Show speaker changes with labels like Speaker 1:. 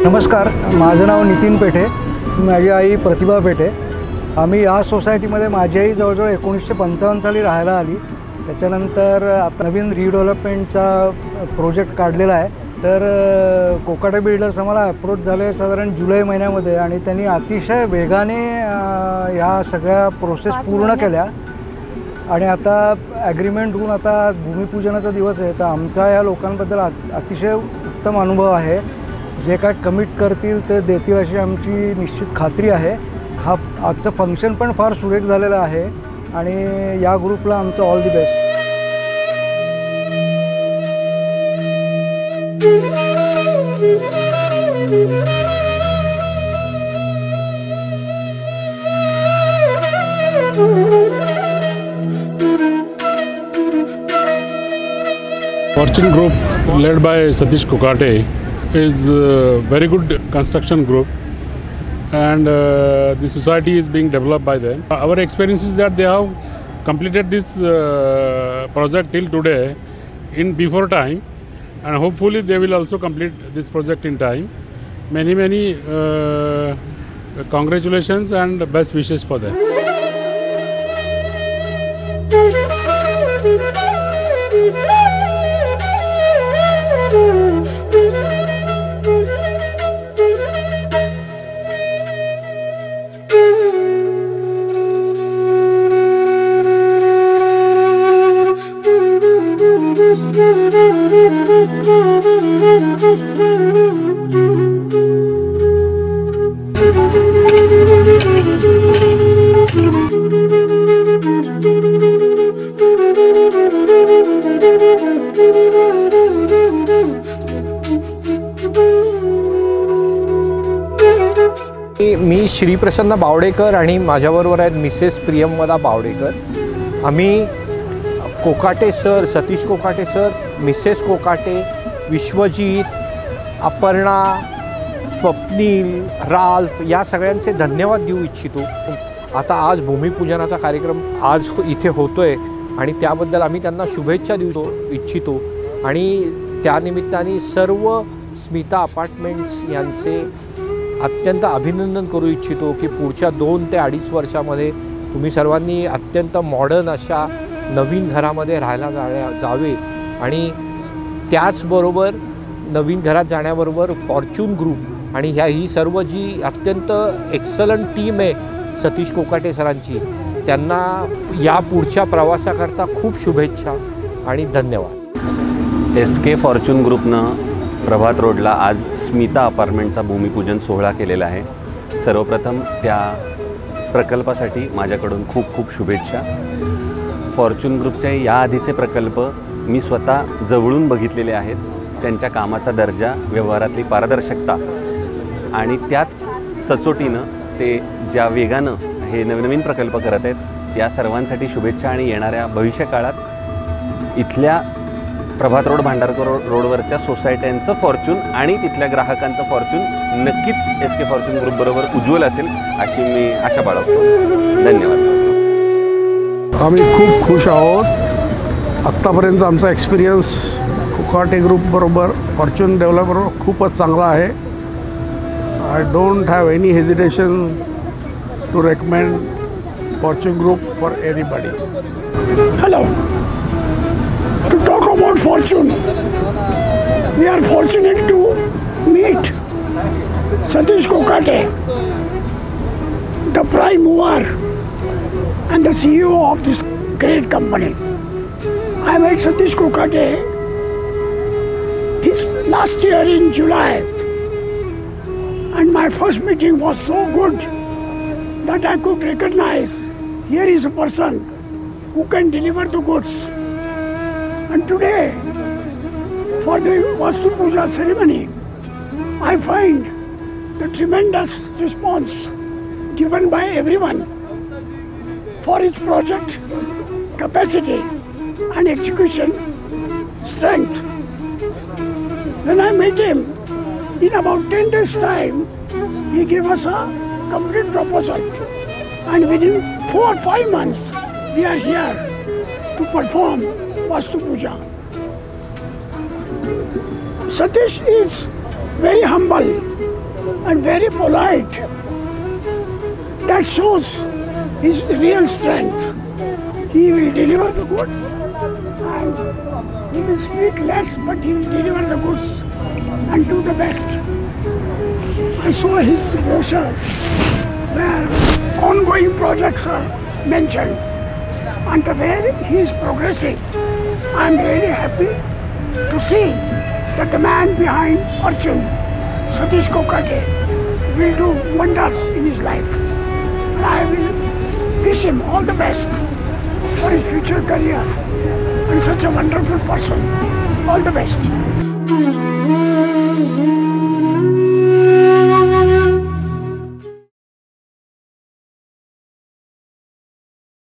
Speaker 1: नमस्कार, माझं नाव नितीन पेठे, माझी आई प्रतिभा पेठे। आम्ही या सोसायटीमध्ये माझी आई जवळजवळ 1955 साली राहायला आली। त्याच्यानंतर आता नवीन रिडेव्हलपमेंटचा प्रोजेक्ट काढलेला आहे। तर कोकाटे बिल्डर्स आम्हाला अप्रोच झाले साधारण जुलै महिन्यामध्ये आणि त्यांनी अतिशय वेगाने या सगळ्या प्रोसेस पूर्ण केल्या आणि आता ॲग्रीमेंट होऊन आता भूमिपूजनाचा दिवस आहे। तर आमचा या लोकांबद्दल अतिशय उत्तम अनुभव आहे। जे काय कमिट करतील ते देतील अशी आमची निश्चित खात्री आहे। हा आजचं फंक्शन पण फार सुरेख झालेलं आहे आणि या ग्रुपला आमचं all the best.
Speaker 2: Fortune Group led by Satish Kokate is a very good construction group, and the society is being developed by them. Our experience is that they have completed this project till today in before time, and hopefully they will also complete this project in time. Many congratulations and best wishes for them.
Speaker 3: मी श्रीप्रसन्न बावडेकर आणि माझ्याबरोबर आहेत Mrs Priyamvada Bawdekar. आम्ही Kokate sir, Satish Kokate sir, Mrs Kokate, Vishwajeet, Aparna, Swapnil, Ralph या सगळ्यांचे धन्यवाद देऊ इच्छितो। आता आज भूमिपूजनाचा कार्यक्रम आज इथे होतोय आणि त्याबद्दल आम्ही त्यांना शुभेच्छा देऊ इच्छितो आणि त्यानिमित्ताने सर्व स्मिता अपार्टमेंट्स यांचे अत्यंत अभिनंदन करू इच्छितो की पुढच्या 2 ते 2.5 वर्षामध्ये तुम्ही सर्वांनी अत्यंत मॉडर्न अशा नवीन घरामध्ये राहायला जावे आणि त्याचबरोबर नवीन घरात जाण्याबरोबर फॉर्च्यून ग्रुप आणि ही सर्व जी अत्यंत एक्सलंट टीम आहे सतीश कोकाटे सरांची, त्यांना या पुढच्या प्रवासाकरता खूप शुभेच्छा आणि धन्यवाद।
Speaker 4: SK फॉर्च्यून ग्रुपनं प्रभात रोडला आज स्मिता अपार्टमेंटचा भूमिपूजन सोहळा केलेला आहे। सर्वप्रथम त्या प्रकल्पासाठी माझ्याकडून खूप खूप शुभेच्छा। फॉर्च्यून ग्रुपच्या या आधीचे प्रकल्प मी स्वतः जवळून बघितलेले आहेत। त्यांच्या कामाचा दर्जा, व्यवहारातली पारदर्शकता आणि त्याच सचोटीनं ते ज्या वेगानं हे नवीन प्रकल्प करत आहेत या सर्वांसाठी शुभेच्छा आणि येणाऱ्या भविष्यकाळात इथल्या प्रभात रोड, भांडारकर रोडवरच्या सोसायट्यांचं फॉर्च्यून आणि तिथल्या ग्राहकांचं फॉर्च्यून नक्कीच SK फॉर्च्यून ग्रुपबरोबर उज्ज्वल असेल अशी मी आशा बाळगतो। धन्यवाद।
Speaker 5: आम्ही खूप खुश आहोत। आत्तापर्यंत आमचा एक्सपिरियन्स कोकाटे ग्रुपबरोबर, फॉर्च्यून डेव्हलपर खूपच चांगला आहे। I don't have any hesitation to recommend Fortune group for anybody.
Speaker 6: Hello, to talk about Fortune, we are fortunate to meet Satish Kokate, the prime mover and the CEO of this great company. I met Satish Kokate this last year in July, and my first meeting was so good that I could recognize here is a person who can deliver the goods. And today, for the Vastu Puja ceremony, I find tremendous response given by everyone for his project capacity and execution strength. When I met him, in about 10 days' time, he gave us a complete proposal. And within 4 or 5 months, we are here to perform Vastu Puja. Satish is very humble and very polite. That shows his real strength. He will deliver the goods and he will speak less, but he will deliver the goods and do the best. I saw his brochure where ongoing projects are mentioned and the way he is progressing. I am really happy to see that the man behind Fortune, Satish Kokate, will do wonders in his life. And I will wish him all the best for his future career and such a wonderful person. All the best.